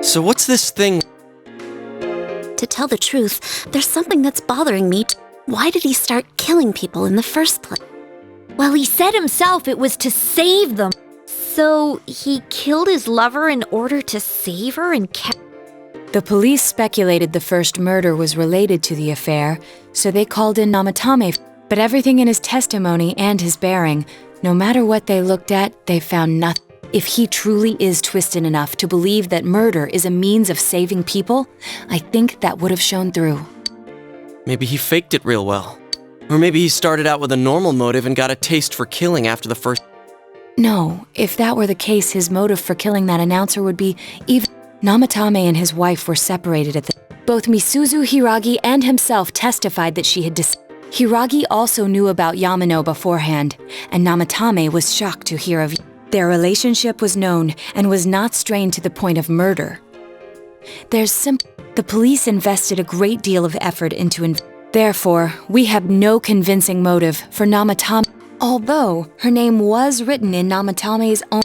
So what's this thing? To tell the truth, there's something that's bothering me. Why did he start killing people in the first place? Well, he said himself it was to save them. So he killed his lover in order to save her and The police speculated the first murder was related to the affair, so they called in Namatame. But everything in his testimony and his bearing, no matter what they looked at, they found nothing. If he truly is twisted enough to believe that murder is a means of saving people, I think that would have shown through. Maybe he faked it real well. Or maybe he started out with a normal motive and got a taste for killing after the first... No, if that were the case, his motive for killing that announcer would be even... Namatame and his wife were separated at the... Both Misuzu Hiragi and himself testified that she had Hiragi also knew about Yamano beforehand, and Namatame was shocked to hear of... Their relationship was known and was not strained to the point of murder. The police invested a great deal of effort into Therefore, we have no convincing motive for Namatame, although her name was written in Namatame's own...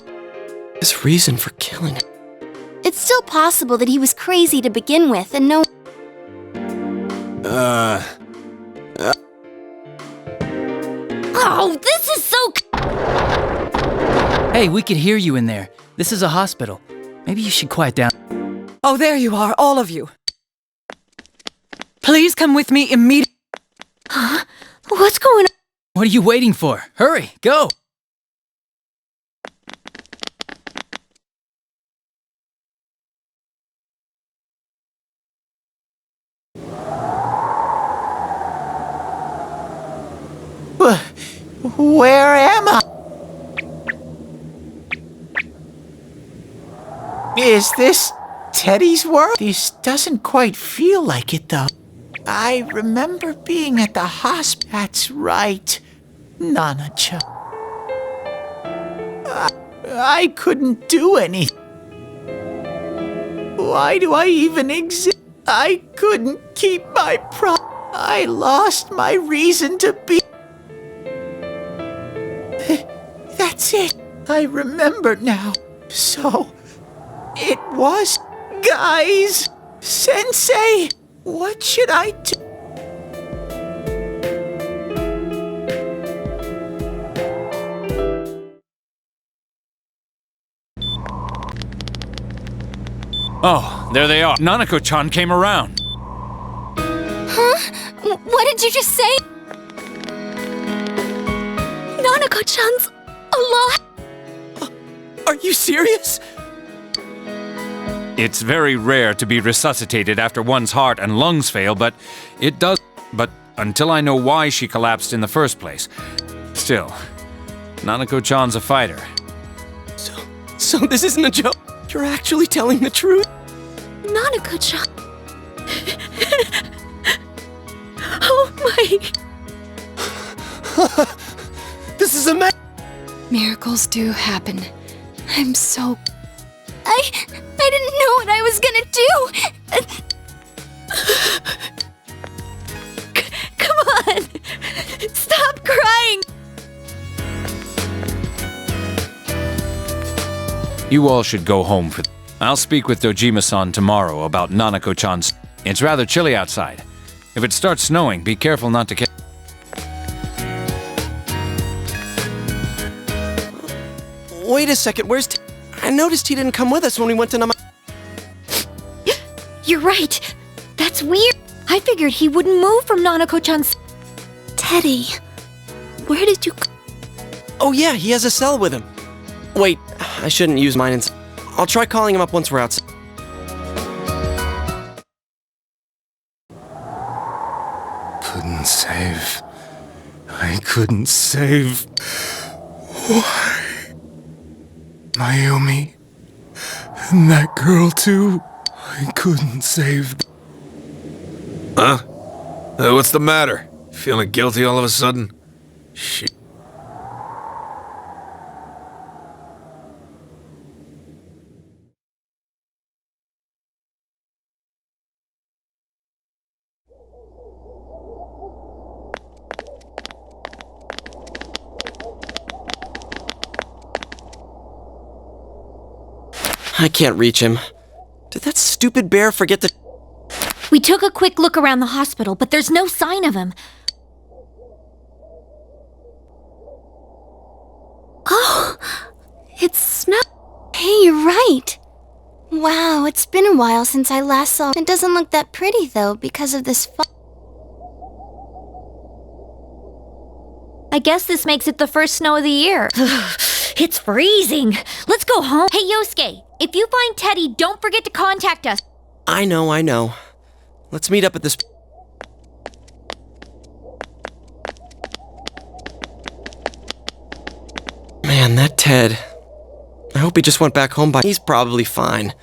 His reason for killing her. It's still possible that he was crazy to begin with and no... Oh, this is so... Hey, we could hear you in there. This is a hospital. Maybe you should quiet down. Oh, there you are, all of you. Please come with me immediately. Huh? What's going on? What are you waiting for? Hurry, go! Where am I? Is this Teddy's world? This doesn't quite feel like it, though. I remember being at the hospital. That's right, Nana-chan. I couldn't do anything. Why do I even exist? I couldn't keep my I lost my reason to be. That's it. I remember now. So, it was... Guys! Sensei! What should I do? Oh, there they are. Nanako-chan came around. Huh? What did you just say? Nanako-chan's alive! Are you serious? It's very rare to be resuscitated after one's heart and lungs fail, but it does. But until I know why she collapsed in the first place. Still, Nanako-chan's a fighter. So this isn't a joke? You're actually telling the truth? Nanako-chan. Oh my... This is amazing! Miracles do happen. I'm so... I didn't know what I was gonna do! Come on! Stop crying! You all should go home for... I'll speak with Dojima-san tomorrow about Nanako-chan's... It's rather chilly outside. If it starts snowing, be careful not to catch... Wait a second, where's I noticed he didn't come with us when we went to You're right. That's weird. I figured he wouldn't move from Nanako-chan's... Teddy, where did you... Oh yeah, he has a cell with him. Wait, I shouldn't use mine I'll try calling him up once we're outside. Couldn't save. I couldn't save. Why? Mayumi. And that girl too. I couldn't save. Huh? What's the matter? Feeling guilty all of a sudden? Shit. I can't reach him. Did that stupid bear forget to... We took a quick look around the hospital, but there's no sign of him. Oh, it's snow. Hey, you're right. Wow, it's been a while since I last saw. It doesn't look that pretty though because of this fog. I guess this makes it the first snow of the year. It's freezing. Let's go home. Hey, Yosuke, if you find Teddy, don't forget to contact us. I know. Let's meet up at this... Man, that Ted... I hope he just went back home by... He's probably fine.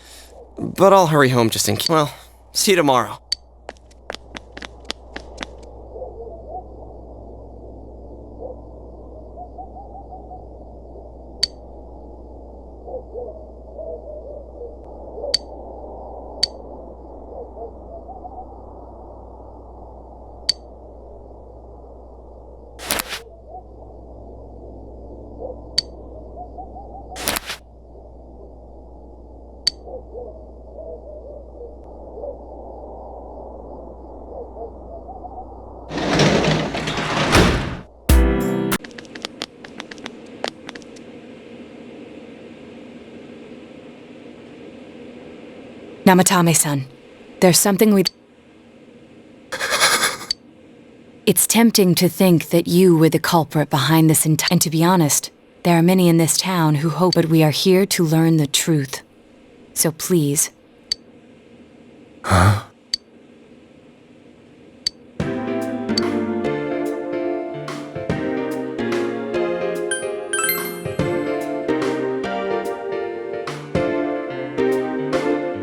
But I'll hurry home just in case. Well, see you tomorrow. Namatame-san, there's something we... It's tempting to think that you were the culprit behind this entire... And to be honest, there are many in this town who hope that we are here to learn the truth. So please... Huh?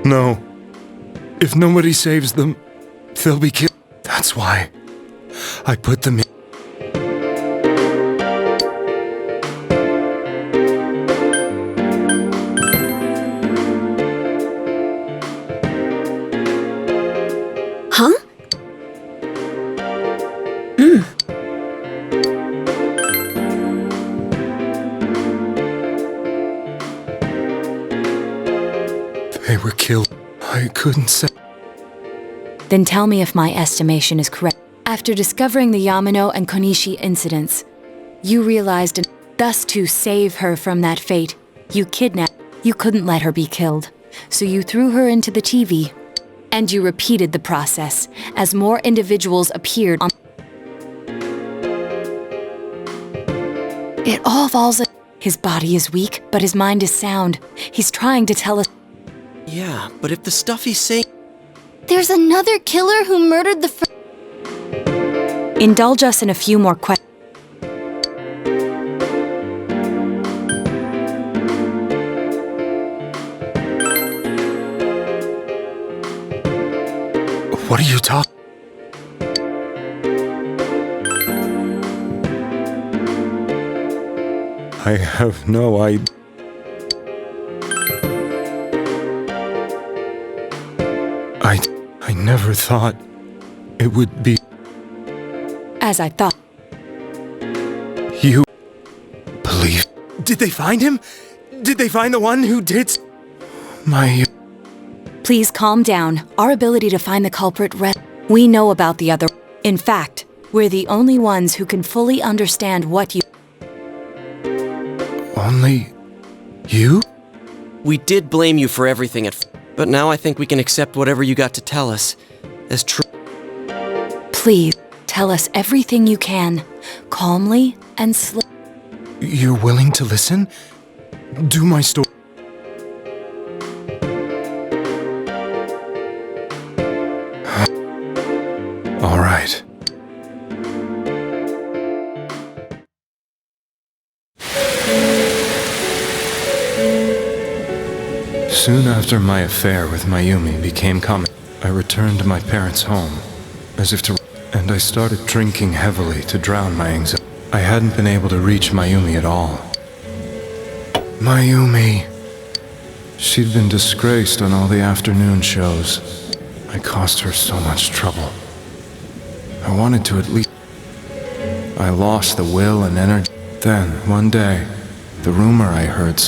No. If nobody saves them, they'll be killed. That's why I put them in. Huh? They were killed. I couldn't say. Then tell me if my estimation is correct. After discovering the Yamano and Konishi incidents, you realized, thus to save her from that fate, you kidnapped. You couldn't let her be killed, so you threw her into the TV. And you repeated the process as more individuals appeared on... It all falls... His body is weak, but his mind is sound. He's trying to tell us... Yeah, but if the stuff he's saying... There's another killer who murdered the Indulge us in a few more questions. What are you talking? I have no idea. I never thought it would be... As I thought. You... believe... Did they find him? Did they find the one who did... My... Please calm down. Our ability to find the culprit we know about the other. In fact, we're the only ones who can fully understand what you... Only... you? We did blame you for everything but now I think we can accept whatever you got to tell us as true. Please, tell us everything you can, calmly and slowly. You're willing to listen? Do my story. All right. Soon after my affair with Mayumi became common, I returned to my parents' home, as if to... And I started drinking heavily to drown my anxiety. I hadn't been able to reach Mayumi at all. Mayumi... She'd been disgraced on all the afternoon shows. I caused her so much trouble. I wanted to at least... I lost the will and energy. Then, one day, the rumor I heard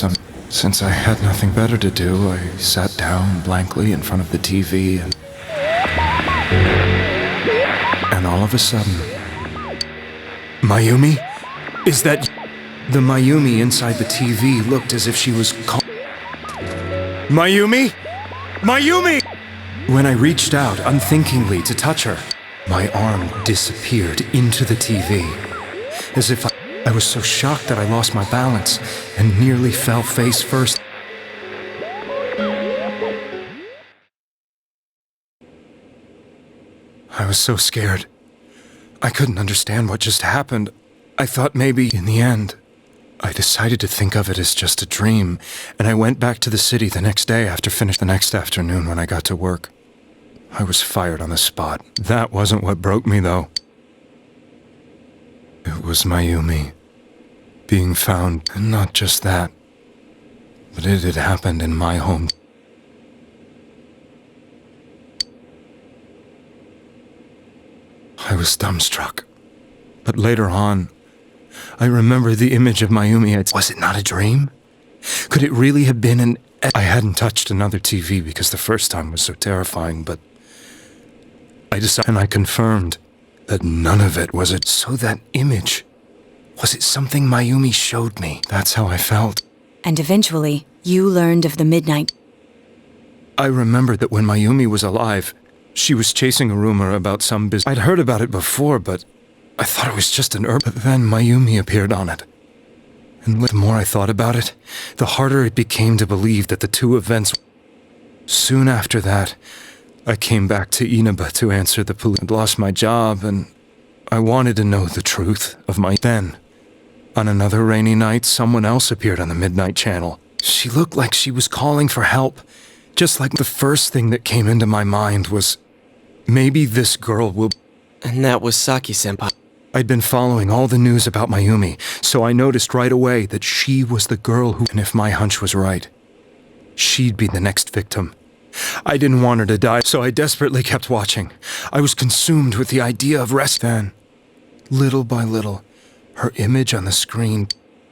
Since I had nothing better to do, I sat down blankly in front of the TV and all of a sudden, Mayumi? Is that... The Mayumi inside the TV looked as if she was Mayumi? Mayumi! When I reached out unthinkingly to touch her, my arm disappeared into the TV. As if I was so shocked that I lost my balance and nearly fell face first. I was so scared. I couldn't understand what just happened. I thought maybe, in the end, I decided to think of it as just a dream, and I went back to the city the next day after the next afternoon when I got to work. I was fired on the spot. That wasn't what broke me, though. It was Mayumi being found, and not just that, but it had happened in my home. I was dumbstruck. But later on, I remember the image of Mayumi. Was it not a dream? Could it really have been an... I hadn't touched another TV because the first time was so terrifying, but I decided, and I confirmed that none of it was it. So that image, was it something Mayumi showed me? That's how I felt. And eventually, you learned of the midnight. I remembered that when Mayumi was alive, she was chasing a rumor about some business. I'd heard about it before, but I thought it was just an herb. But then Mayumi appeared on it. And the more I thought about it, the harder it became to believe that the two events... Soon after that, I came back to Inaba to answer the police. I'd lost my job, and I wanted to know the truth of my... Then, on another rainy night, someone else appeared on the Midnight Channel. She looked like she was calling for help. Just like the first thing that came into my mind was, maybe this girl will... And that was Saki-senpai. I'd been following all the news about Mayumi, so I noticed right away that she was the girl who... And if my hunch was right, she'd be the next victim. I didn't want her to die, so I desperately kept watching. I was consumed with the idea of rest. Then, little by little, her image on the screen...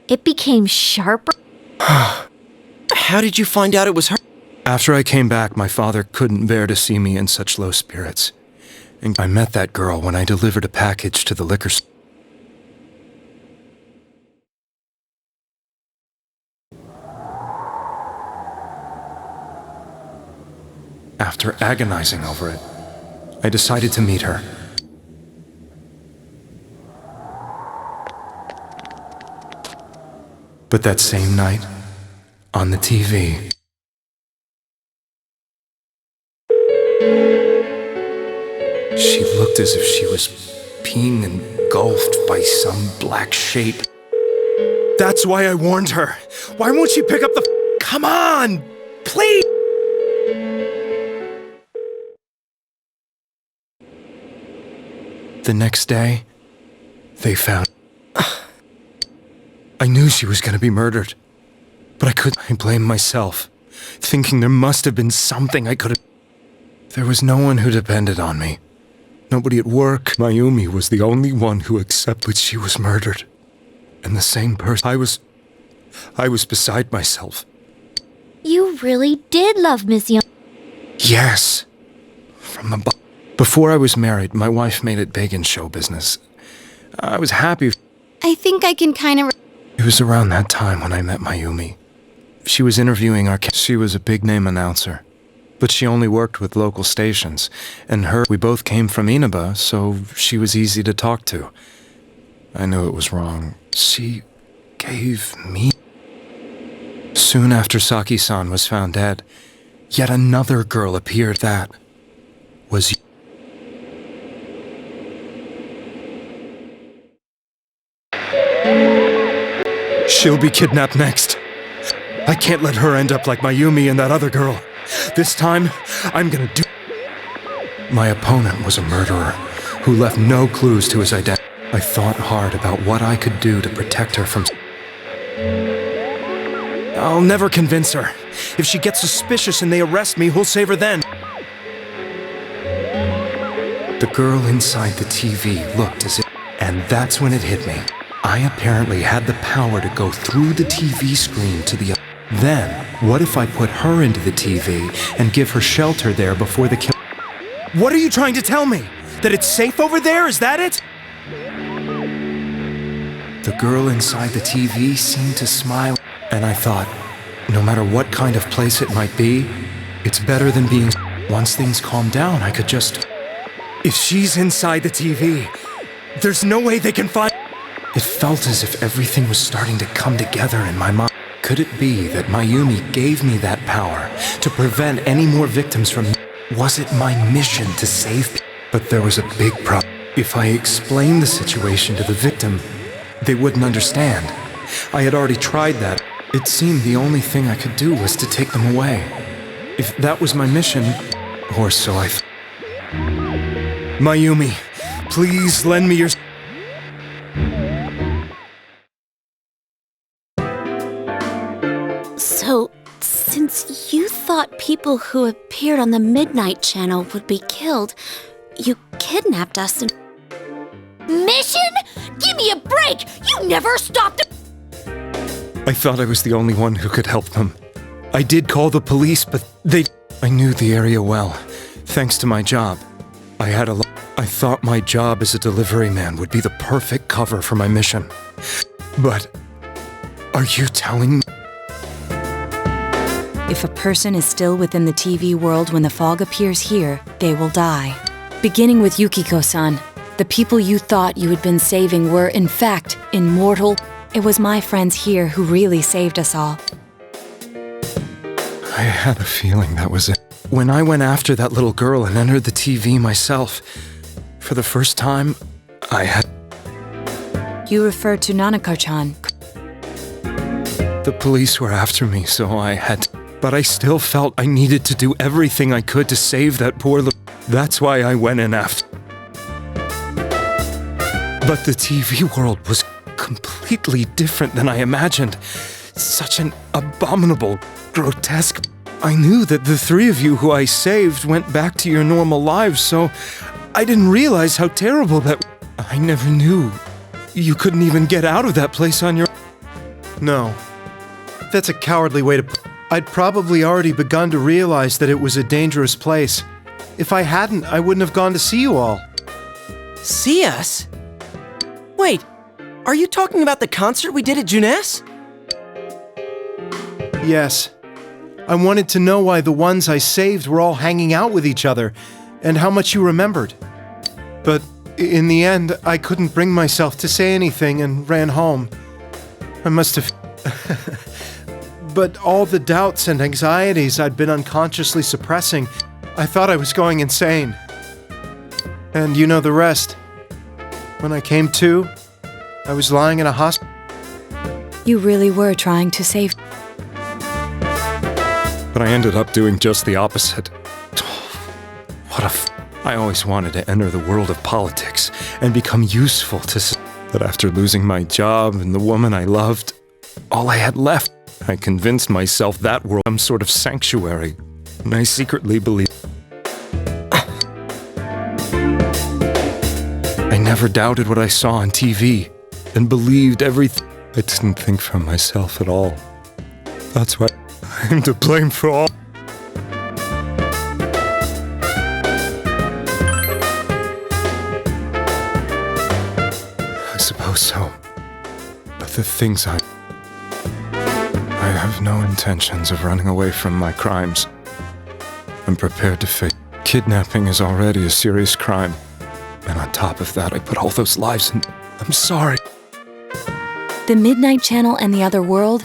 It became sharper. How did you find out it was her? After I came back, my father couldn't bear to see me in such low spirits. And I met that girl when I delivered a package to the liquor store. After agonizing over it, I decided to meet her. But that same night, on the TV... She looked as if she was being engulfed by some black shape. That's why I warned her. Why won't she pick up the... Come on! Please! The next day, they found... I knew she was going to be murdered, but I couldn't. I blamed myself, thinking there must have been something I could have... There was no one who depended on me. Nobody at work. Mayumi was the only one who accepted she was murdered. And the same person. I was beside myself. You really did love Miss Young. Yes. From the Before I was married, my wife made it big in show business. I was happy. I think I can kind of... It was around that time when I met Mayumi. She was interviewing our... She was a big-name announcer. But she only worked with local stations, and we both came from Inaba, so she was easy to talk to. I knew it was wrong. She gave me... Soon after Saki-san was found dead, yet another girl appeared. That was... She'll be kidnapped next. I can't let her end up like Mayumi and that other girl. This time, I'm gonna do... My opponent was a murderer who left no clues to his identity. I thought hard about what I could do to protect her from... I'll never convince her. If she gets suspicious and they arrest me, who'll save her then? The girl inside the TV looked as if... And that's when it hit me. I apparently had the power to go through the TV screen to the... Then, what if I put her into the TV and give her shelter there before the kill? What are you trying to tell me? That it's safe over there? Is that it? The girl inside the TV seemed to smile, and I thought, no matter what kind of place it might be, it's better than being... Once things calm down, I could just... If she's inside the TV, there's no way they can find... It felt as if everything was starting to come together in my mind. Could it be that Mayumi gave me that power to prevent any more victims from... Was it my mission to save people? But there was a big problem. If I explained the situation to the victim, they wouldn't understand. I had already tried that. It seemed the only thing I could do was to take them away. If that was my mission, or so I thought. Mayumi, please lend me your... So, since you thought people who appeared on the Midnight Channel would be killed, you kidnapped us and... Mission? Give me a break! You never stopped. I thought I was the only one who could help them. I did call the police, but I knew the area well, thanks to my job. I thought my job as a delivery man would be the perfect cover for my mission. But... Are you telling me... If a person is still within the TV world when the fog appears here, they will die. Beginning with Yukiko-san, the people you thought you had been saving were, in fact, immortal. It was my friends here who really saved us all. I had a feeling that was it. When I went after that little girl and entered the TV myself, for the first time, I had... You refer to Nanako-chan. The police were after me, so I had... But I still felt I needed to do everything I could to save that poor little... That's why I went in after... But the TV world was completely different than I imagined. Such an abominable, grotesque... I knew that the three of you who I saved went back to your normal lives, so I didn't realize how terrible that... I never knew. You couldn't even get out of that place on your... No. That's a cowardly way to put... I'd probably already begun to realize that it was a dangerous place. If I hadn't, I wouldn't have gone to see you all. See us? Wait, are you talking about the concert we did at Junes? Yes. I wanted to know why the ones I saved were all hanging out with each other, and how much you remembered. But in the end, I couldn't bring myself to say anything and ran home. I must have... But all the doubts and anxieties I'd been unconsciously suppressing, I thought I was going insane. And you know the rest. When I came to, I was lying in a hospital. You really were trying to save... But I ended up doing just the opposite. I always wanted to enter the world of politics and become useful to... But after losing my job and the woman I loved, all I had left... I convinced myself that world was some sort of sanctuary, and I secretly believed. I never doubted what I saw on TV, and believed everything. I didn't think for myself at all. That's why I'm to blame for all. I suppose so. But the things I have no intentions of running away from my crimes. I'm prepared to face. Kidnapping is already a serious crime. And on top of that, I put all those lives in... I'm sorry. The Midnight Channel and the other world?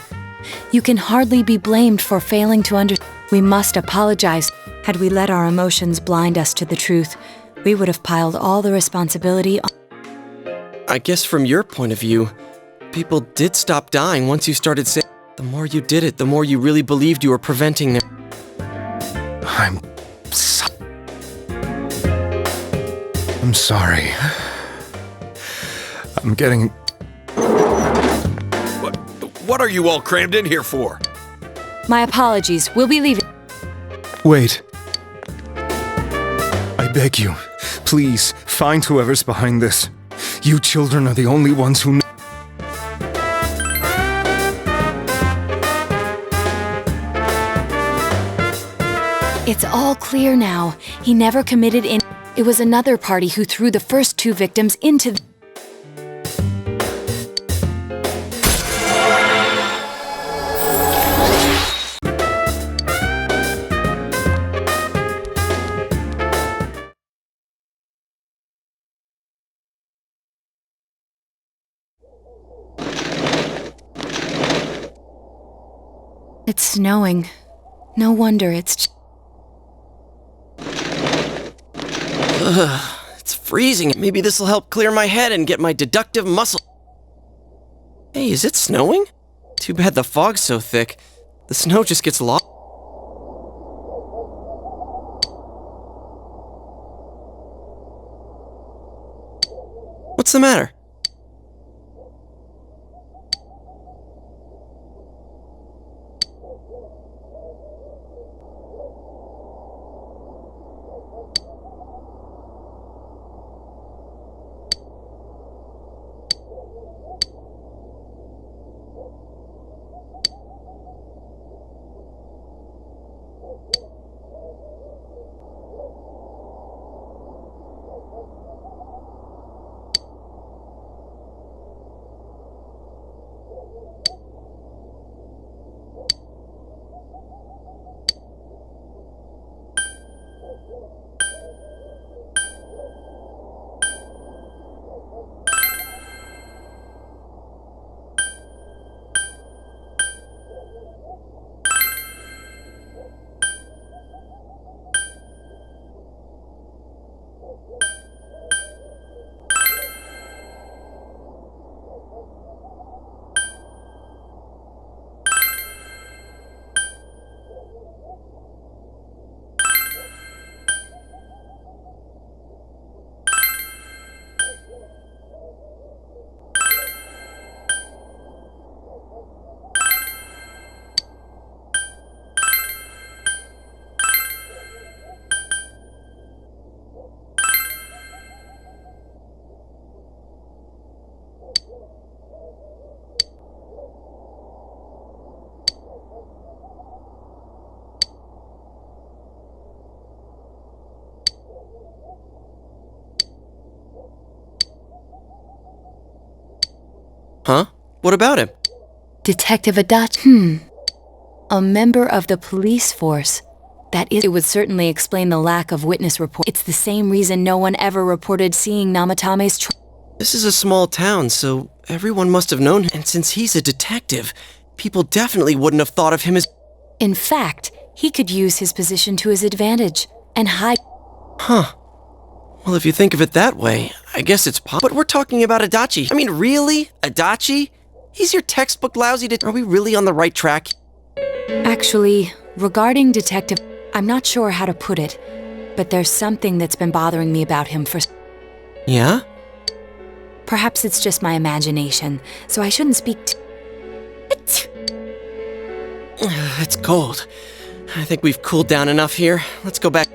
You can hardly be blamed for failing to understand. We must apologize. Had we let our emotions blind us to the truth, we would have piled all the responsibility on... I guess from your point of view, people did stop dying once you started saying... The more you did it, the more you really believed you were preventing them. I'm sorry. I'm getting... What are you all crammed in here for? My apologies. We'll be leaving. Wait. I beg you, please, find whoever's behind this. You children are the only ones who know. It's all clear now. He never committed in. It was another party who threw the first 2 victims into the. It's snowing. No wonder it's. It's freezing. Maybe this'll help clear my head and get my deductive muscle. Hey, is it snowing? Too bad the fog's so thick. The snow just gets lost. What's the matter? Huh? What about him? Detective Adachi. A member of the police force. That is, it would certainly explain the lack of witness report. It's the same reason no one ever reported seeing Namatame's This is a small town, so everyone must have known him. And since he's a detective, people definitely wouldn't have thought of him as... In fact, he could use his position to his advantage and hide. Huh. Well, if you think of it that way, I guess it's But we're talking about Adachi. I mean, really? Adachi? He's your textbook lousy Are we really on the right track? Actually, regarding Detective, I'm not sure how to put it, but there's something that's been bothering me about him for... Yeah? Perhaps it's just my imagination, so I shouldn't speak to... It's cold. I think we've cooled down enough here. Let's go back...